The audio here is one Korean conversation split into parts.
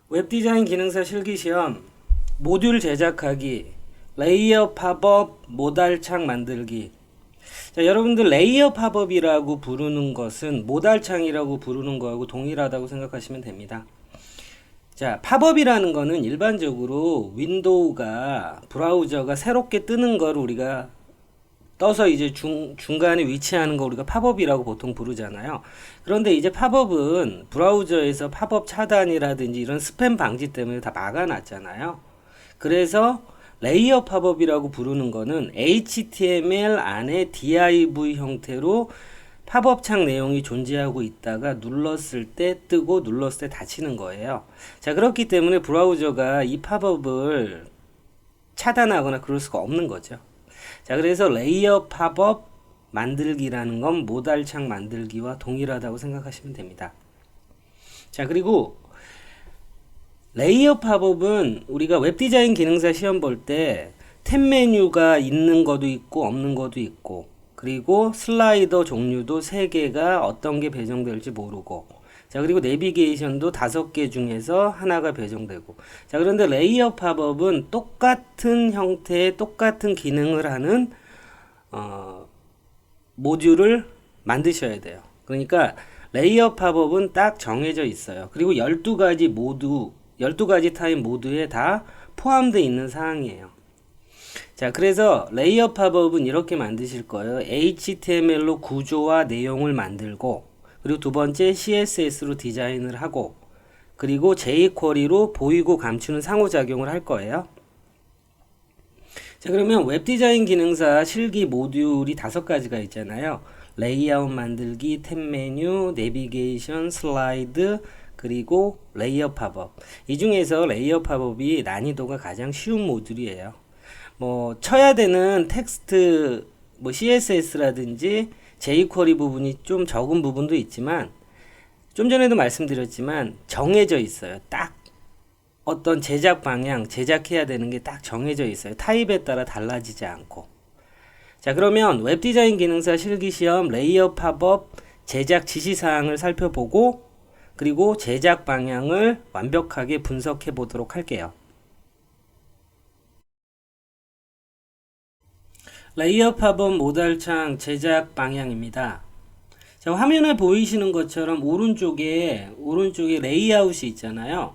웹디자인 기능사 실기시험 모듈 제작하기 레이어 팝업 모달창 만들기. 자, 여러분들 레이어 팝업이라고 부르는 것은 모달창이라고 부르는 거하고 동일하다고 생각하시면 됩니다. 자, 팝업이라는 거는 일반적으로 윈도우가 브라우저가 새롭게 뜨는 걸 우리가 떠서 이제 중간에 위치하는 거 우리가 팝업이라고 보통 부르잖아요. 그런데 이제 팝업은 브라우저에서 팝업 차단이라든지 이런 스팸 방지 때문에 다 막아놨잖아요. 그래서 레이어 팝업이라고 부르는 거는 HTML 안에 div 형태로 팝업 창 내용이 존재하고 있다가 눌렀을 때 뜨고 눌렀을 때 닫히는 거예요. 자, 그렇기 때문에 브라우저가 이 팝업을 차단하거나 그럴 수가 없는 거죠. 자, 그래서 레이어 팝업 만들기라는 건 모달창 만들기와 동일하다고 생각하시면 됩니다. 자, 그리고 레이어 팝업은 우리가 웹디자인 기능사 시험 볼 때 탭 메뉴가 있는 것도 있고 없는 것도 있고, 그리고 슬라이더 종류도 3개가 어떤 게 배정될지 모르고, 자, 그리고 내비게이션도 5개 중에서 하나가 배정되고. 자, 그런데 레이어 팝업은 똑같은 형태의 똑같은 기능을 하는 모듈을 만드셔야 돼요. 그러니까 레이어 팝업은 딱 정해져 있어요. 그리고 12가지 모두 12가지 타입 모두에 다 포함되어 있는 사항이에요. 자, 그래서 레이어 팝업은 이렇게 만드실 거예요. HTML로 구조와 내용을 만들고, 그리고 두 번째 CSS로 디자인을 하고, 그리고 jQuery로 보이고 감추는 상호작용을 할 거예요. 자, 그러면 웹디자인 기능사 실기 모듈이 5가지가 있잖아요. 레이아웃 만들기, 탭 메뉴, 내비게이션, 슬라이드, 그리고 레이어 팝업. 이 중에서 레이어 팝업이 난이도가 가장 쉬운 모듈이에요. 뭐 쳐야 되는 텍스트, 뭐 CSS라든지 jQuery 부분이 좀 적은 부분도 있지만, 좀 전에도 말씀드렸지만 정해져 있어요. 딱 어떤 제작 방향, 제작해야 되는 게 딱 정해져 있어요. 타입에 따라 달라지지 않고. 자, 그러면 웹디자인 기능사 실기시험 레이어 팝업 제작 지시사항을 살펴보고, 그리고 제작 방향을 완벽하게 분석해 보도록 할게요. 레이어 팝업 모달창 제작 방향입니다. 자, 화면에 보이시는 것처럼 오른쪽에 레이아웃이 있잖아요.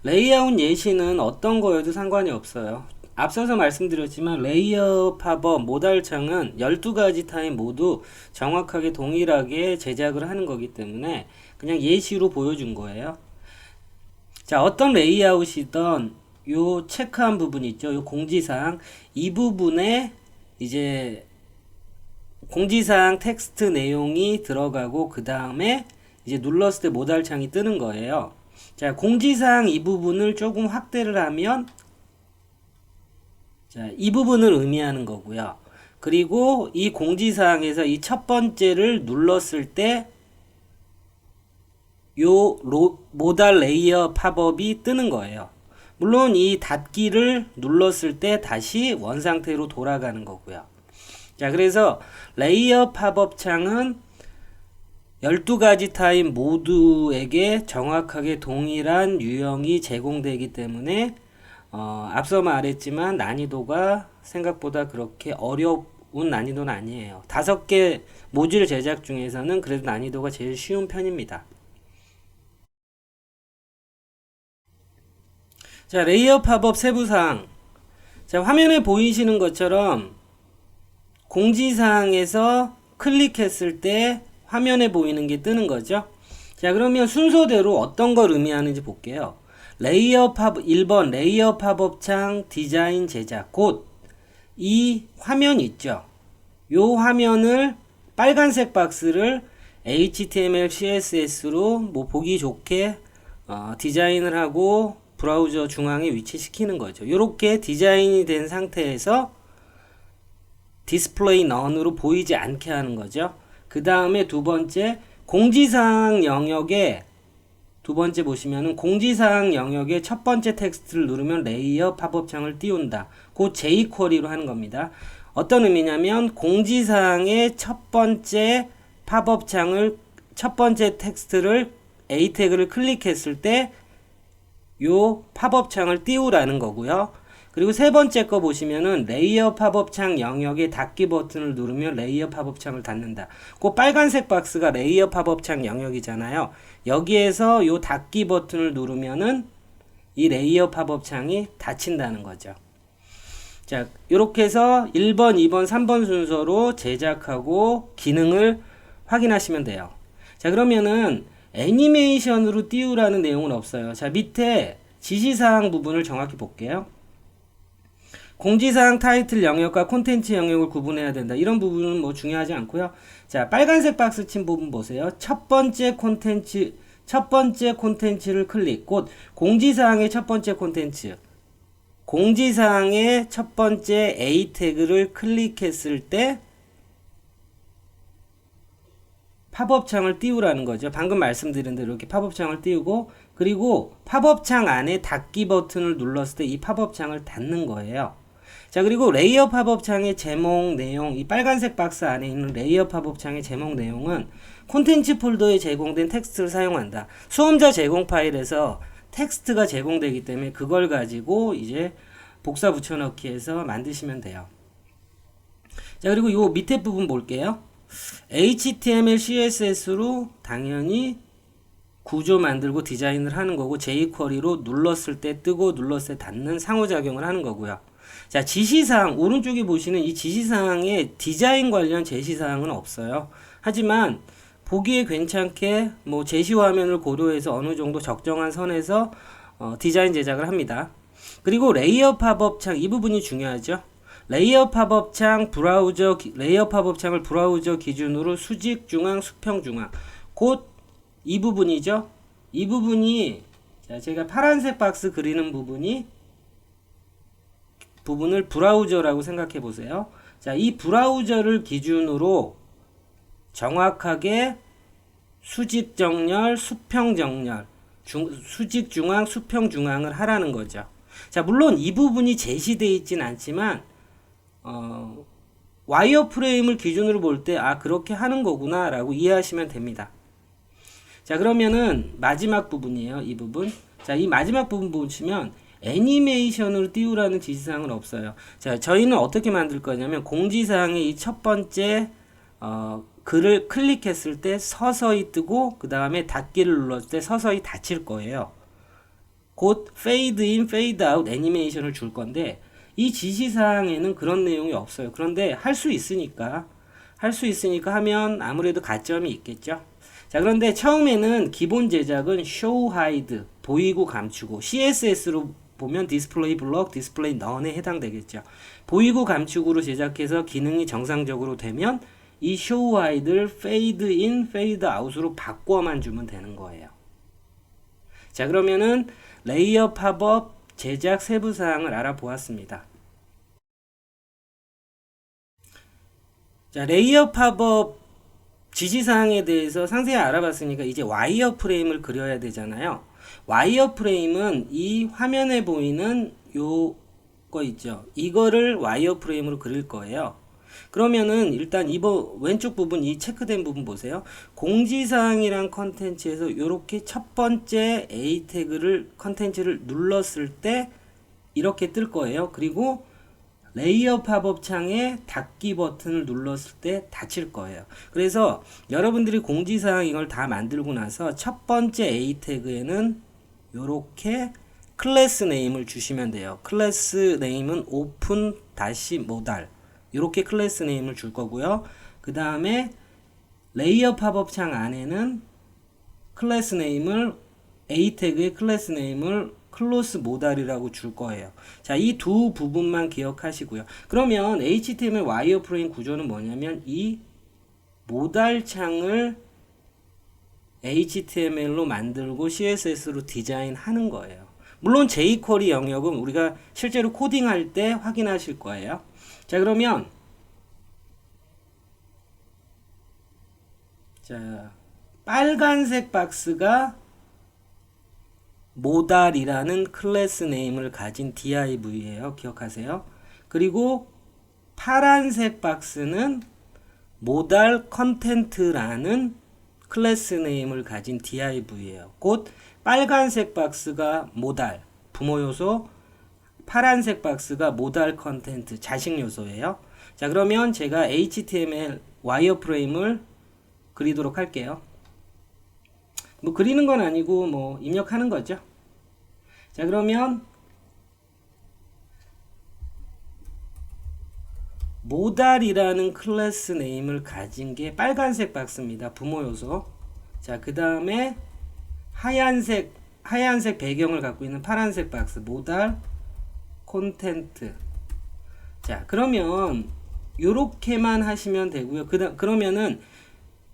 레이아웃 예시는 어떤 거여도 상관이 없어요. 앞서서 말씀드렸지만 레이어 팝업 모달창은 12가지 타입 모두 정확하게 동일하게 제작을 하는 거기 때문에 그냥 예시로 보여준 거예요. 자, 어떤 레이아웃이든 요 체크한 부분 있죠. 요 공지사항, 이 부분에 이제 공지사항 텍스트 내용이 들어가고, 그 다음에 이제 눌렀을 때 모달창이 뜨는 거예요. 자, 공지사항 이 부분을 조금 확대를 하면, 자, 이 부분을 의미하는 거고요. 그리고 이 공지사항에서 이 첫 번째를 눌렀을 때 요 모달 레이어 팝업이 뜨는 거예요. 물론 이 닫기를 눌렀을 때 다시 원상태로 돌아가는 거고요. 자, 그래서 레이어 팝업 창은 12가지 타입 모두에게 정확하게 동일한 유형이 제공되기 때문에 앞서 말했지만 난이도가 생각보다 그렇게 어려운 난이도는 아니에요. 5개 모듈 제작 중에서는 그래도 난이도가 제일 쉬운 편입니다. 자, 레이어 팝업 세부사항. 자, 화면에 보이시는 것처럼 공지사항에서 클릭했을 때 화면에 보이는 게 뜨는 거죠. 자, 그러면 순서대로 어떤 걸 의미하는지 볼게요. 레이어 팝업 1번 레이어 팝업 창 디자인 제작, 곧 이 화면 있죠. 요 화면을 빨간색 박스를 HTML, CSS로 뭐 보기 좋게 디자인을 하고 브라우저 중앙에 위치시키는 거죠. 이렇게 디자인이 된 상태에서 디스플레이 넌으로 보이지 않게 하는 거죠. 그 다음에 두 번째, 공지사항 영역에 두 번째 보시면은 공지사항 영역에 첫 번째 텍스트를 누르면 레이어 팝업 창을 띄운다. 그 jQuery로 하는 겁니다. 어떤 의미냐면 공지사항의 첫 번째 팝업 창을 첫 번째 텍스트를 A 태그를 클릭했을 때 요 팝업 창을 띄우라는 거고요. 그리고 세 번째 거 보시면은 레이어 팝업 창 영역에 닫기 버튼을 누르면 레이어 팝업 창을 닫는다. 그 빨간색 박스가 레이어 팝업 창 영역이잖아요. 여기에서 요 닫기 버튼을 누르면은 이 레이어 팝업 창이 닫힌다는 거죠. 자, 이렇게 해서 1번, 2번, 3번 순서로 제작하고 기능을 확인하시면 돼요. 자, 그러면은 애니메이션으로 띄우라는 내용은 없어요. 자, 밑에 지시사항 부분을 정확히 볼게요. 공지사항 타이틀 영역과 콘텐츠 영역을 구분해야 된다. 이런 부분은 뭐 중요하지 않고요. 자, 빨간색 박스 친 부분 보세요. 첫 번째 콘텐츠를 클릭. 곧 공지사항의 첫 번째 콘텐츠. 공지사항의 첫 번째 A 태그를 클릭했을 때 팝업창을 띄우라는 거죠. 방금 말씀드린 대로 이렇게 팝업창을 띄우고, 그리고 팝업창 안에 닫기 버튼을 눌렀을 때 이 팝업창을 닫는 거예요. 자, 그리고 레이어 팝업창의 제목 내용, 이 빨간색 박스 안에 있는 레이어 팝업창의 제목 내용은 콘텐츠 폴더에 제공된 텍스트를 사용한다. 수험자 제공 파일에서 텍스트가 제공되기 때문에 그걸 가지고 이제 복사 붙여넣기 해서 만드시면 돼요. 자, 그리고 요 밑에 부분 볼게요. HTML, CSS로 당연히 구조 만들고 디자인을 하는 거고, jQuery로 눌렀을 때 뜨고 눌렀을 때 닫는 상호작용을 하는 거고요. 자, 지시사항, 오른쪽에 보시는 이 지시사항에 디자인 관련 제시사항은 없어요. 하지만 보기에 괜찮게 뭐 제시 화면을 고려해서 어느 정도 적정한 선에서 디자인 제작을 합니다. 그리고 레이어 팝업 창, 이 부분이 중요하죠. 레이어 팝업 창 레이어 팝업 창을 브라우저 기준으로 수직 중앙, 수평 중앙. 곧 이 부분이죠. 이 부분이, 자, 제가 파란색 박스 그리는 부분을 브라우저라고 생각해 보세요. 자, 이 브라우저를 기준으로 정확하게 수직 정렬, 수평 정렬, 수직 중앙, 수평 중앙을 하라는 거죠. 자, 물론 이 부분이 제시되어 있진 않지만 와이어프레임을 기준으로 볼 때 그렇게 하는 거구나 라고 이해하시면 됩니다. 자, 그러면은 마지막 부분이에요. 이 부분. 자, 이 마지막 부분 보시면 애니메이션으로 띄우라는 지시사항은 없어요. 자, 저희는 어떻게 만들 거냐면 공지사항의 이 첫 번째 글을 클릭했을 때 서서히 뜨고 그 다음에 닫기를 눌렀을 때 서서히 닫힐 거예요. 곧 페이드 인, 페이드 아웃 애니메이션을 줄 건데 이 지시사항에는 그런 내용이 없어요. 그런데 할 수 있으니까 하면 아무래도 가점이 있겠죠. 자, 그런데 처음에는 기본 제작은 show, hide, 보이고 감추고, CSS로 보면 display block, display none에 해당되겠죠. 보이고 감축으로 제작해서 기능이 정상적으로 되면 이 show, hide를 fade in, fade out으로 바꿔만 주면 되는 거예요. 자, 그러면은 레이어 팝업 제작 세부 사항을 알아보았습니다. 자, 레이어 팝업 지시사항에 대해서 상세히 알아봤으니까 이제 와이어 프레임을 그려야 되잖아요. 와이어 프레임은 이 화면에 보이는 요거 있죠. 이거를 와이어 프레임으로 그릴 거예요. 그러면은 일단 이번 왼쪽 부분, 이 체크된 부분 보세요. 공지사항이란 컨텐츠에서 이렇게 첫 번째 A 태그를 컨텐츠를 눌렀을 때 이렇게 뜰 거예요. 그리고 레이어 팝업 창에 닫기 버튼을 눌렀을 때 닫힐 거예요. 그래서 여러분들이 공지사항 이걸 다 만들고 나서 첫 번째 A 태그에는 이렇게 클래스 네임을 주시면 돼요. 클래스 네임은 오픈 다시 모달, 이렇게 클래스 네임을 줄 거고요. 그 다음에 레이어 팝업 창 안에는 클래스 네임을 A 태그의 클래스 네임을 클로스 모달이라고 줄 거예요. 자, 이 두 부분만 기억하시고요. 그러면 HTML 와이어프레임 구조는 뭐냐면 이 모달 창을 HTML로 만들고 CSS로 디자인하는 거예요. 물론 jQuery 영역은 우리가 실제로 코딩할 때 확인하실 거예요. 자, 그러면 자, 빨간색 박스가 모달이라는 클래스 네임을 가진 div예요. 기억하세요. 그리고 파란색 박스는 모달 컨텐트라는 클래스 네임을 가진 div예요. 곧 빨간색 박스가 모달, 부모 요소, 파란색 박스가 모달 컨텐트, 자식 요소예요. 자, 그러면 제가 HTML 와이어프레임을 그리도록 할게요. 뭐 그리는 건 아니고 뭐 입력하는 거죠. 자, 그러면 모달이라는 클래스 네임을 가진 게 빨간색 박스입니다. 부모 요소. 자, 그 다음에 하얀색 배경을 갖고 있는 파란색 박스, 모달 콘텐트. 자, 그러면 요렇게만 하시면 되고요. 그러면은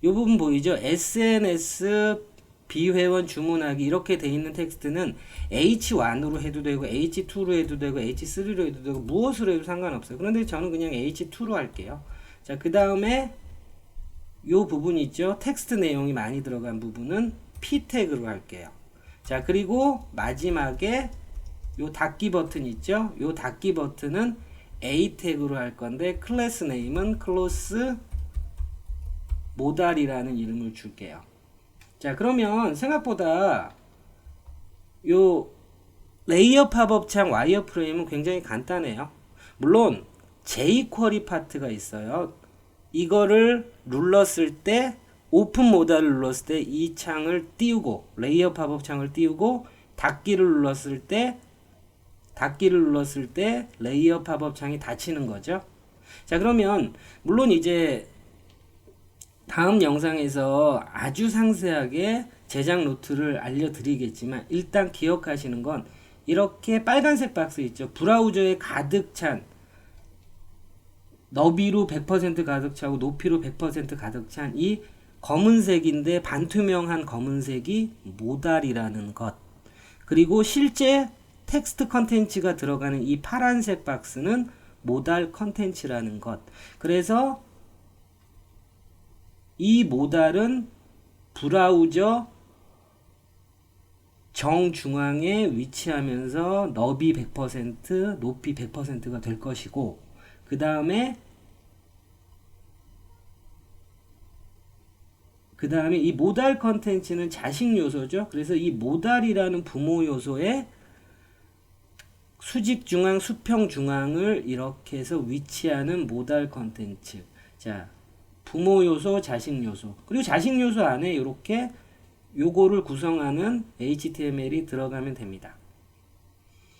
요 부분 보이죠? SNS 비회원 주문하기 이렇게 돼 있는 텍스트는 H1으로 해도 되고 H2로 해도 되고 H3로 해도 되고 무엇으로 해도 상관없어요. 그런데 저는 그냥 H2로 할게요. 자, 그 다음에 요 부분 있죠? 텍스트 내용이 많이 들어간 부분은 P 태그로 할게요. 자, 그리고 마지막에 요 닫기 버튼 있죠? 요 닫기 버튼은 A 태그로 할 건데 클래스 네임은 클로스 모달이라는 이름을 줄게요. 자, 그러면 생각보다 요 레이어 팝업 창 와이어프레임은 굉장히 간단해요. 물론 jQuery 파트가 있어요. 이거를 눌렀을 때 오픈 모달을 눌렀을 때 이 창을 띄우고 레이어 팝업 창을 띄우고 닫기를 눌렀을 때 레이어 팝업 창이 닫히는 거죠. 자, 그러면 물론 이제 다음 영상에서 아주 상세하게 제작 노트를 알려드리겠지만 일단 기억하시는 건 이렇게 빨간색 박스 있죠. 브라우저에 가득 찬 너비로 100% 가득 차고 높이로 100% 가득 찬 이 검은색인데 반투명한 검은색이 모달이라는 것. 그리고 실제 텍스트 컨텐츠가 들어가는 이 파란색 박스는 모달 컨텐츠라는 것. 그래서 이 모달은 브라우저 정중앙에 위치하면서 너비 100%, 높이 100%가 될 것이고, 그 다음에 이 모달 컨텐츠는 자식 요소죠. 그래서 이 모달이라는 부모 요소에 수직 중앙, 수평 중앙을 이렇게 해서 위치하는 모달 컨텐츠. 자, 부모 요소, 자식 요소. 그리고 자식 요소 안에 이렇게 요거를 구성하는 HTML이 들어가면 됩니다.